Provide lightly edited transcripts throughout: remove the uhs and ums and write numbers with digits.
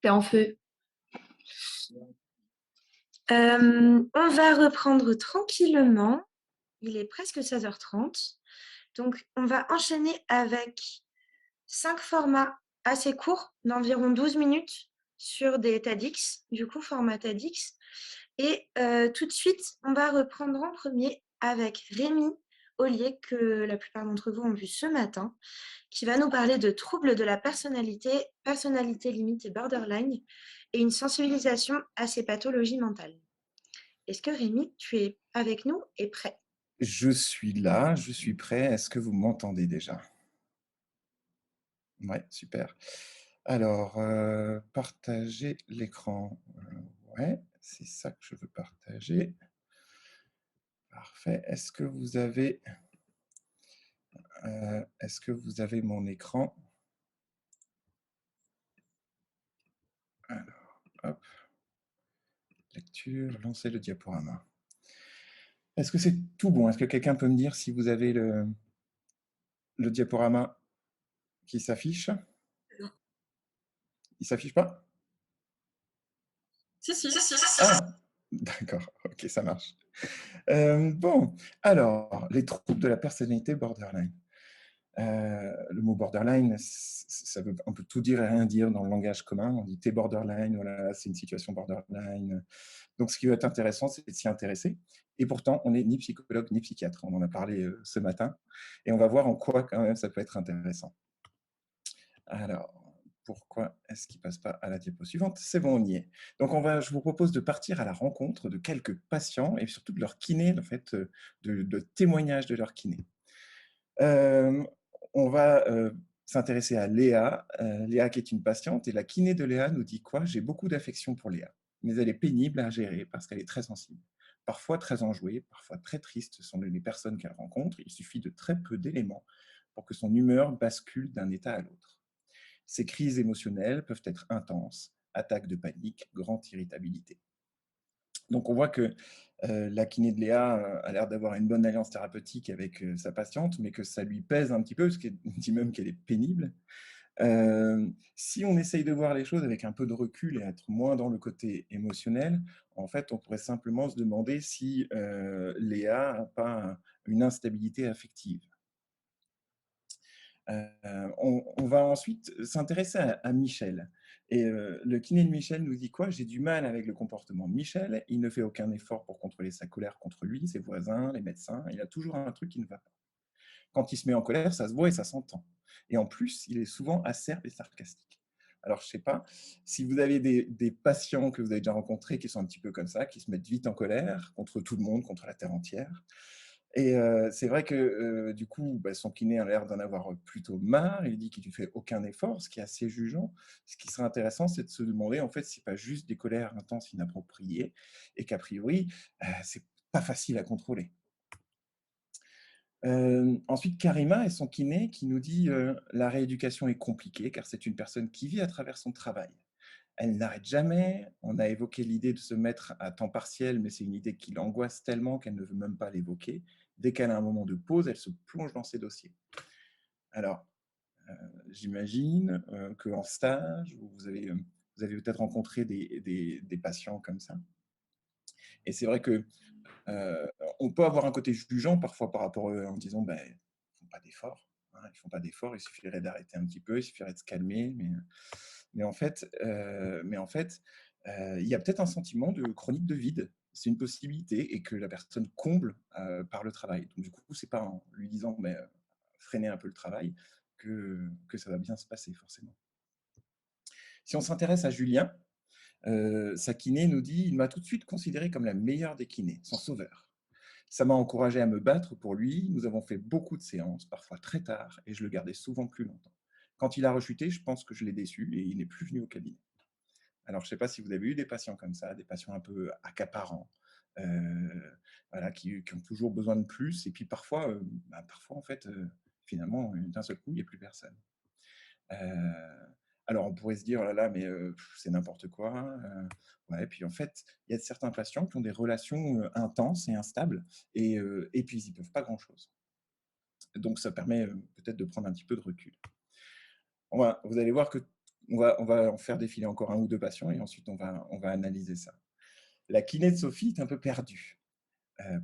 T'es en feu. On va reprendre tranquillement. Il est presque 16h30. Donc, on va enchaîner avec 5 formats assez courts, d'environ 12 minutes, sur des TEDx, du coup, format TEDx. Et tout de suite, on va reprendre en premier avec Rémi Ollier, que la plupart d'entre vous ont vu ce matin, qui va nous parler de troubles de la personnalité, personnalité limite et borderline, et une sensibilisation à ces pathologies mentales. Est-ce que Rémi, tu es avec nous et prêt? Je suis là, je suis prêt. Est-ce que vous m'entendez déjà? Ouais, super. Alors, partager l'écran. Ouais, c'est ça que je veux partager. Parfait. Est-ce que vous avez mon écran? Alors, hop, lecture, lancer le diaporama. Est-ce que c'est tout bon? Est-ce que quelqu'un peut me dire si vous avez le diaporama qui s'affiche? Il s'affiche pas? Si, si. Ah, d'accord, ok, ça marche. Bon, alors, les troubles de la personnalité borderline. Le mot borderline, ça veut un peu tout dire et rien dire dans le langage commun. On dit t'es borderline, voilà, c'est une situation borderline. Donc, ce qui va être intéressant, c'est de s'y intéresser. Et pourtant, on n'est ni psychologue ni psychiatre. On en a parlé ce matin. Et on va voir en quoi, quand même, ça peut être intéressant. Alors, pourquoi est-ce qu'il ne passe pas à la diapo suivante? C'est bon, on y est. Donc, je vous propose de partir à la rencontre de quelques patients et surtout de leur kiné, en fait, de témoignages de leur kiné. On va s'intéresser à Léa. Léa qui est une patiente, et la kiné de Léa nous dit quoi? J'ai beaucoup d'affection pour Léa, mais elle est pénible à gérer parce qu'elle est très sensible. Parfois très enjouée, parfois très triste sont les personnes qu'elle rencontre. Il suffit de très peu d'éléments pour que son humeur bascule d'un état à l'autre. Ces crises émotionnelles peuvent être intenses, attaques de panique, grande irritabilité. Donc on voit que la kiné de Léa a l'air d'avoir une bonne alliance thérapeutique avec sa patiente, mais que ça lui pèse un petit peu, parce qu'elle dit même qu'elle est pénible. Si on essaye de voir les choses avec un peu de recul et être moins dans le côté émotionnel, en fait, on pourrait simplement se demander si Léa n'a pas une instabilité affective. On va ensuite s'intéresser à Michel. Et le kiné de Michel nous dit quoi? J'ai du mal avec le comportement de Michel. Il ne fait aucun effort pour contrôler sa colère contre lui, ses voisins, les médecins. Il a toujours un truc qui ne va pas. Quand il se met en colère, ça se voit et ça s'entend. Et en plus, il est souvent acerbe et sarcastique. Alors, je ne sais pas si vous avez des patients que vous avez déjà rencontrés qui sont un petit peu comme ça, qui se mettent vite en colère contre tout le monde, contre la terre entière. Et c'est vrai que du coup, son kiné a l'air d'en avoir plutôt marre. Il dit qu'il ne fait aucun effort, ce qui est assez jugeant. Ce qui serait intéressant, c'est de se demander en fait si ce n'est pas juste des colères intenses inappropriées et qu'a priori, c'est pas facile à contrôler. Ensuite, Karima et son kiné qui nous dit la rééducation est compliquée car c'est une personne qui vit à travers son travail. Elle n'arrête jamais. On a évoqué l'idée de se mettre à temps partiel, mais c'est une idée qui l'angoisse tellement qu'elle ne veut même pas l'évoquer. Dès qu'elle a un moment de pause, elle se plonge dans ses dossiers. Alors, j'imagine qu'en stage, vous avez peut-être rencontré des patients comme ça. Et c'est vrai que on peut avoir un côté jugeant parfois par rapport à eux en disant ben, ils ne font pas d'efforts. Hein, ils ne font pas d'efforts, il suffirait d'arrêter un petit peu, il suffirait de se calmer. Mais en fait, il y a peut-être un sentiment de chronique de vide. C'est une possibilité et que la personne comble par le travail. Donc du coup, c'est pas en lui disant mais, freiner un peu le travail que ça va bien se passer forcément. Si on s'intéresse à Julien, sa kiné nous dit: «Il m'a tout de suite considéré comme la meilleure des kinés, son sauveur. Ça m'a encouragé à me battre pour lui. Nous avons fait beaucoup de séances, parfois très tard, et je le gardais souvent plus longtemps. Quand il a rechuté, je pense que je l'ai déçu et il n'est plus venu au cabinet.» Alors, je ne sais pas si vous avez eu des patients comme ça, des patients un peu accaparants, voilà, qui ont toujours besoin de plus. Et puis parfois, parfois en fait, finalement, d'un seul coup, il n'y a plus personne. Euh, alors, on pourrait se dire, oh là là, mais c'est n'importe quoi. Ouais, puis en fait, il y a certains patients qui ont des relations intenses et instables, et puis ils n'y peuvent pas grand-chose. Donc, ça permet peut-être de prendre un petit peu de recul. Vous allez voir que On va en faire défiler encore un ou 2 patients et ensuite on va analyser ça. La kiné de Sophie est un peu perdue.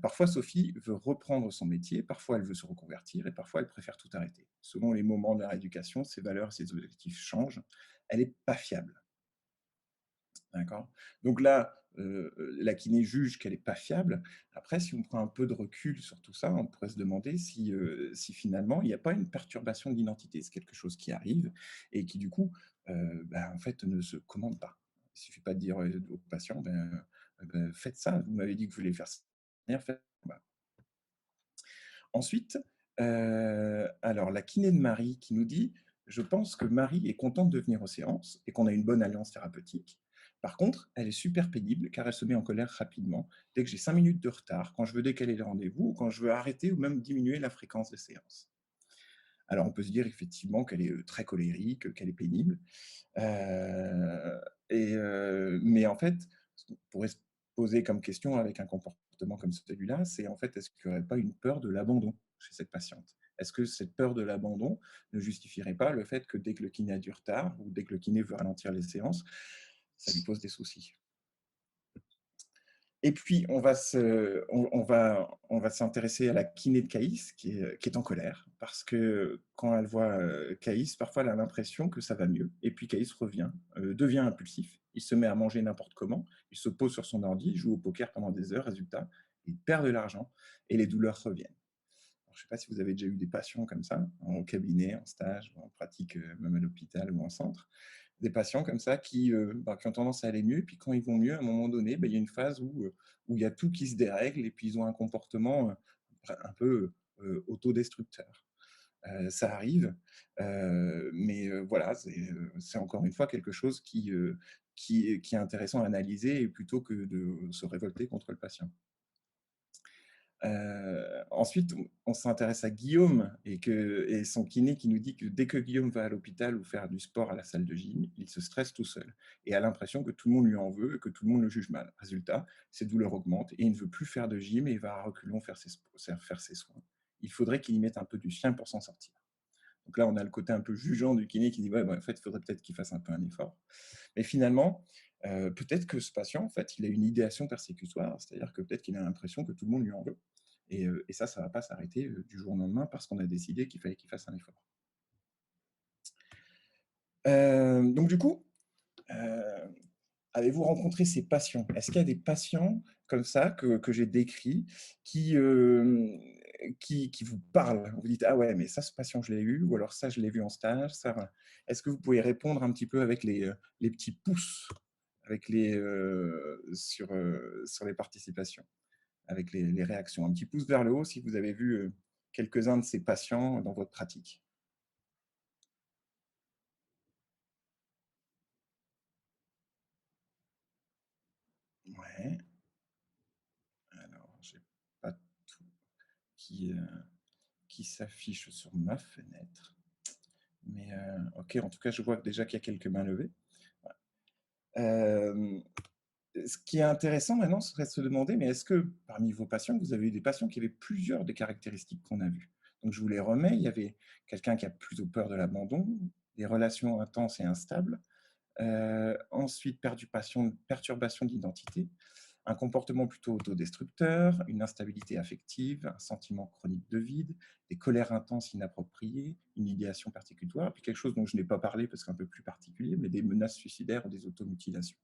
Parfois Sophie veut reprendre son métier, parfois elle veut se reconvertir et parfois elle préfère tout arrêter. Selon les moments de la rééducation, ses valeurs, ses objectifs changent. Elle n'est pas fiable. D'accord? Donc là, la kiné juge qu'elle est pas fiable. Après, si on prend un peu de recul sur tout ça, on pourrait se demander si finalement il n'y a pas une perturbation d'identité. C'est quelque chose qui arrive et qui du coup, en fait, ne se commande pas. Il suffit pas de dire, au patient: «Faites ça, vous m'avez dit que vous vouliez faire ça, faites». Bah, ensuite, alors la kiné de Marie qui nous dit: «Je pense que Marie est contente de venir aux séances et qu'on a une bonne alliance thérapeutique. Par contre, elle est super pénible car elle se met en colère rapidement dès que j'ai 5 minutes de retard, quand je veux décaler les rendez-vous ou quand je veux arrêter ou même diminuer la fréquence des séances». Alors on peut se dire effectivement qu'elle est, très colérique, qu'elle est pénible. Heu mais en fait, ce qu'on pourrait se poser comme question avec un comportement comme celui-là, c'est en fait, est-ce qu'il n'y aurait pas une peur de l'abandon chez cette patiente? Est-ce que cette peur de l'abandon ne justifierait pas le fait que dès que le kiné a du retard ou dès que le kiné veut ralentir les séances, ça lui pose des soucis? Et puis, on va s'intéresser à la kiné de Caïs, qui est en colère, parce que quand elle voit Caïs, parfois elle a l'impression que ça va mieux. Et puis Caïs revient, devient impulsif, il se met à manger n'importe comment, il se pose sur son ordi, il joue au poker pendant des heures, résultat, il perd de l'argent et les douleurs reviennent. Alors, je ne sais pas si vous avez déjà eu des patients comme ça, en cabinet, en stage, ou en pratique, même à l'hôpital ou en centre. Des patients comme ça qui ont tendance à aller mieux, puis quand ils vont mieux, à un moment donné, il y a une phase où il y a tout qui se dérègle et puis ils ont un comportement un peu autodestructeur. Ça arrive, mais voilà, c'est encore une fois quelque chose qui est intéressant à analyser plutôt que de se révolter contre le patient. Ensuite, on s'intéresse à Guillaume et son kiné qui nous dit que dès que Guillaume va à l'hôpital ou faire du sport à la salle de gym, il se stresse tout seul et a l'impression que tout le monde lui en veut et que tout le monde le juge mal. Résultat, ses douleurs augmentent et il ne veut plus faire de gym et il va à reculons faire ses soins. Il faudrait qu'il y mette un peu du sien pour s'en sortir. Donc là, on a le côté un peu jugeant du kiné qui dit ouais, en fait, il faudrait peut-être qu'il fasse un peu un effort. Mais finalement, peut-être que ce patient, en fait, il a une idéation persécutoire, c'est-à-dire que peut-être qu'il a l'impression que tout le monde lui en veut. Et ça ne va pas s'arrêter du jour au lendemain parce qu'on a décidé qu'il fallait qu'il fasse un effort. Donc du coup, euh, avez-vous rencontré ces patients? Est-ce qu'il y a des patients comme ça que j'ai décrits qui, qui vous parlent? Vous dites: «Ah ouais, mais ça, ce patient, je l'ai eu» ou alors «Ça, je l'ai vu en stage», ça voilà. Est-ce que vous pouvez répondre un petit peu avec les petits pouces, avec sur les participations, avec les réactions? Un petit pouce vers le haut si vous avez vu, quelques-uns de ces patients dans votre pratique. Ouais, alors j'ai pas tout qui, heu, qui s'affiche sur ma fenêtre. Mais OK, en tout cas, je vois déjà qu'il y a quelques mains levées. Ouais. Hem, Ce qui est intéressant maintenant, ce serait de se demander, mais est-ce que parmi vos patients, vous avez eu des patients qui avaient plusieurs des caractéristiques qu'on a vues? Donc je vous les remets, il y avait quelqu'un qui a plutôt peur de l'abandon, des relations intenses et instables, ensuite perturbation d'identité, un comportement plutôt autodestructeur, une instabilité affective, un sentiment chronique de vide, des colères intenses inappropriées, une idéation persécutoire, puis quelque chose dont je n'ai pas parlé parce qu'un peu plus particulier, mais des menaces suicidaires ou des automutilations.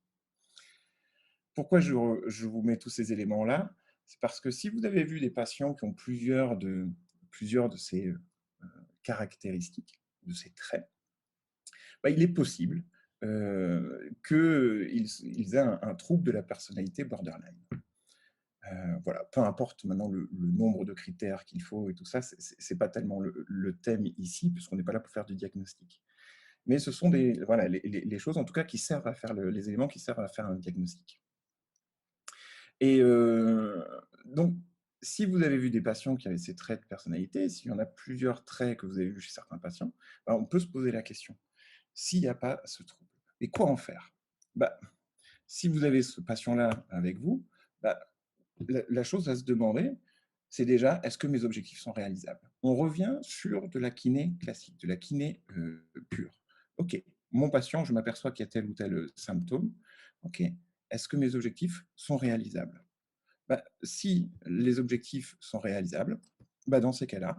Pourquoi je vous mets tous ces éléments-là? C'est parce que si vous avez vu des patients qui ont plusieurs de ces caractéristiques, de ces traits, il est possible qu'ils aient un trouble de la personnalité borderline. Voilà, peu importe maintenant le nombre de critères qu'il faut et tout ça, c'est pas tellement le thème ici, puisqu'on n'est pas là pour faire du diagnostic. Mais ce sont voilà, les choses en tout cas qui servent à faire les éléments qui servent à faire un diagnostic. Et donc, si vous avez vu des patients qui avaient ces traits de personnalité, s'il y en a plusieurs traits que vous avez vus chez certains patients, on peut se poser la question, s'il n'y a pas ce trouble, et quoi en faire? Bah, si vous avez ce patient-là avec vous, bah, la chose à se demander, c'est déjà, est-ce que mes objectifs sont réalisables? On revient sur de la kiné classique, de la kiné pure. OK, mon patient, je m'aperçois qu'il y a tel ou tel symptôme. OK, est-ce que mes objectifs sont réalisables? Bah, si les objectifs sont réalisables, bah, dans ces cas-là,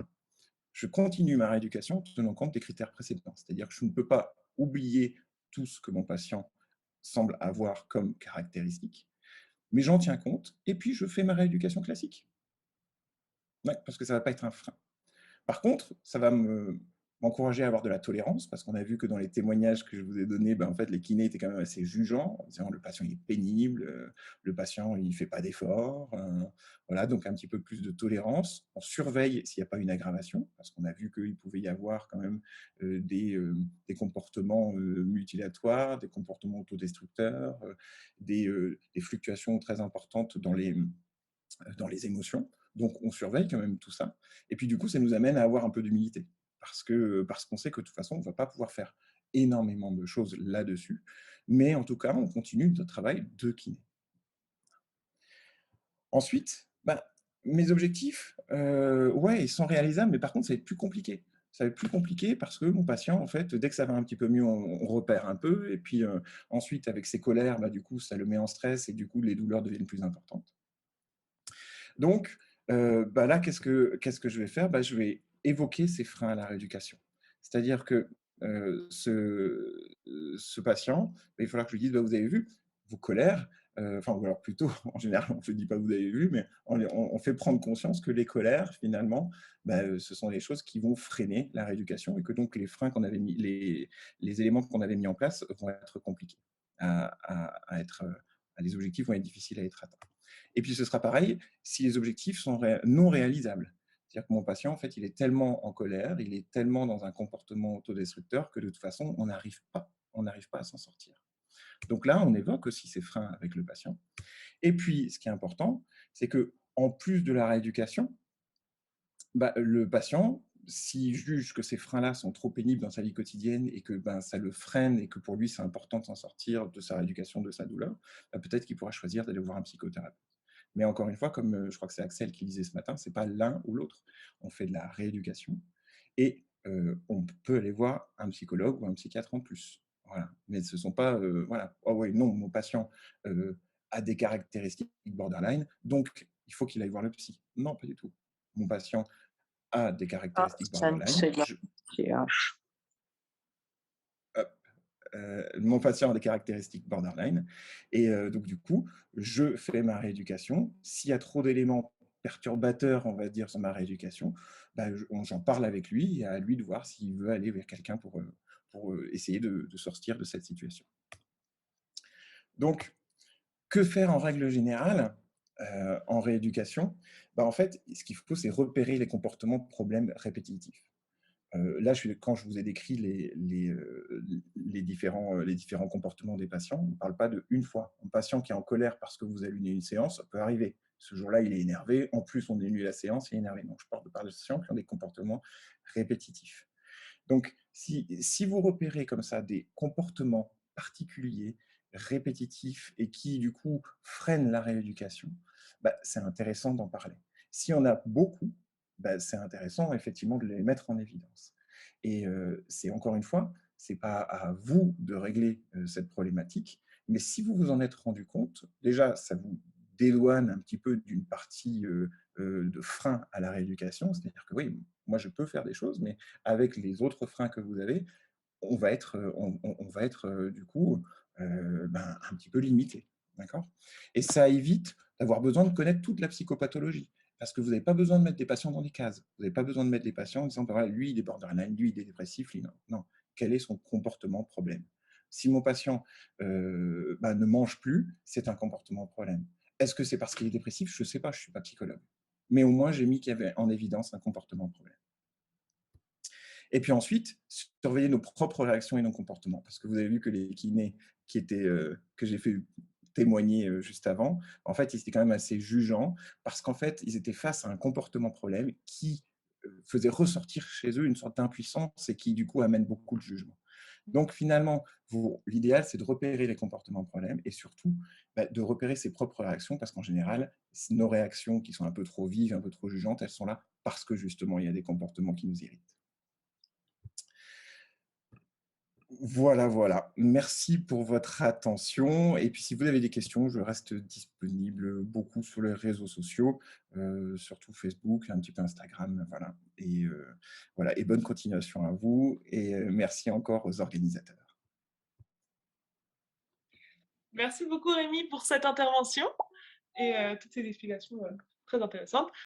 je continue ma rééducation en tenant compte des critères précédents. C'est-à-dire que je ne peux pas oublier tout ce que mon patient semble avoir comme caractéristique, mais j'en tiens compte et puis je fais ma rééducation classique. Ouais, parce que ça ne va pas être un frein. Par contre, ça va m'encourager à avoir de la tolérance, parce qu'on a vu que dans les témoignages que je vous ai donnés, ben, en fait, les kinés étaient quand même assez jugeants, en disant le patient il est pénible, le patient il ne fait pas d'efforts. Voilà, donc un petit peu plus de tolérance. On surveille s'il n'y a pas une aggravation, parce qu'on a vu qu'il pouvait y avoir quand même des comportements mutilatoires, des comportements autodestructeurs, des fluctuations très importantes dans les émotions. Donc, on surveille quand même tout ça. Et puis, du coup, ça nous amène à avoir un peu d'humilité. Parce qu'on sait que de toute façon, on ne va pas pouvoir faire énormément de choses là-dessus. Mais en tout cas, on continue notre travail de kiné. Ensuite, bah, mes objectifs, ouais, ils sont réalisables, mais par contre, ça va être plus compliqué. Ça va être plus compliqué parce que mon patient, en fait, dès que ça va un petit peu mieux, on repère un peu. Et puis, ensuite, avec ses colères, bah, du coup, ça le met en stress et du coup, les douleurs deviennent plus importantes. Donc, bah, là, qu'est-ce que je vais faire? Bah, je vais évoquer ces freins à la rééducation. C'est-à-dire que, ce patient, bah, il va falloir que je lui dise: «Bah, vous avez vu, vos colères», enfin, ou alors plutôt, en général, on ne se dit pas: «Vous avez vu», mais on fait prendre conscience que les colères, finalement, bah, ce sont des choses qui vont freiner la rééducation et que donc les freins qu'on avait mis les éléments qu'on avait mis en place vont être compliqués à être, les objectifs vont être difficiles à être atteints. Et puis ce sera pareil si les objectifs sont non réalisables. C'est-à-dire que mon patient, en fait, il est tellement en colère, il est tellement dans un comportement autodestructeur que de toute façon, on n'arrive pas à s'en sortir. Donc là, on évoque aussi ces freins avec le patient. Et puis, ce qui est important, c'est que en plus de la rééducation, bah, le patient, s'il juge que ces freins-là sont trop pénibles dans sa vie quotidienne et que ben, ça le freine et que pour lui, c'est important de s'en sortir de sa rééducation, de sa douleur, bah, peut-être qu'il pourra choisir d'aller voir un psychothérapeute. Mais encore une fois, comme je crois que c'est Axel qui disait ce matin, c'est pas l'un ou l'autre. On fait de la rééducation et on peut aller voir un psychologue ou un psychiatre en plus. Voilà. Mais ce ne sont pas, voilà, oh oui, non, mon patient a des caractéristiques borderline, donc il faut qu'il aille voir le psy. Non, pas du tout. Mon patient a des Ah, caractéristiques ça ne borderline. c'est là. Mon patient a des caractéristiques borderline et donc du coup, je fais ma rééducation. S'il y a trop d'éléments perturbateurs, on va dire, sur ma rééducation, bah, j'en parle avec lui et à lui de voir s'il veut aller vers quelqu'un pour essayer de sortir de cette situation. Donc, que faire en règle générale en rééducation? Bah, en fait, ce qu'il faut, c'est repérer les comportements problèmes répétitifs. Là, quand je vous ai décrit les différents comportements des patients, on ne parle pas d'une fois. Un patient qui est en colère parce que vous annulez une séance, ça peut arriver. Ce jour-là, il est énervé. En plus, on annule la séance, il est énervé. Donc, je parle de patients qui ont des comportements répétitifs. Donc, si vous repérez comme ça des comportements particuliers, répétitifs et qui, du coup, freinent la rééducation, bah, c'est intéressant d'en parler. Si on a beaucoup, bah, c'est intéressant effectivement de les mettre en évidence. Et c'est encore une fois, c'est pas à vous de régler cette problématique, mais si vous vous en êtes rendu compte, déjà, ça vous dédouane un petit peu d'une partie de frein à la rééducation, c'est-à-dire que oui, moi je peux faire des choses, mais avec les autres freins que vous avez, on va être du coup ben, un petit peu limité. D'accord. Et ça évite d'avoir besoin de connaître toute la psychopathologie. Parce que vous n'avez pas besoin de mettre des patients dans des cases. Vous n'avez pas besoin de mettre des patients en disant, ben voilà, lui, il est borderline, lui, il est dépressif, lui, non. Non. Quel est son comportement problème? Si mon patient ben, ne mange plus, c'est un comportement problème. Est-ce que c'est parce qu'il est dépressif? Je ne sais pas, je ne suis pas psychologue. Mais au moins, j'ai mis qu'il y avait en évidence un comportement problème. Et puis ensuite, surveiller nos propres réactions et nos comportements. Parce que vous avez vu que les kinés que j'ai fait témoigner juste avant, en fait, ils étaient quand même assez jugeants parce qu'en fait, ils étaient face à un comportement problème qui faisait ressortir chez eux une sorte d'impuissance et qui, du coup, amène beaucoup de jugement. Donc, finalement, l'idéal, c'est de repérer les comportements problèmes et surtout bah, de repérer ses propres réactions parce qu'en général, nos réactions qui sont un peu trop vives, un peu trop jugeantes, elles sont là parce que justement, il y a des comportements qui nous irritent. Voilà, voilà. Merci pour votre attention et puis si vous avez des questions, je reste disponible beaucoup sur les réseaux sociaux, surtout Facebook, un petit peu Instagram, voilà et bonne continuation à vous et merci encore aux organisateurs. Merci beaucoup Rémi pour cette intervention et toutes ces explications très intéressantes.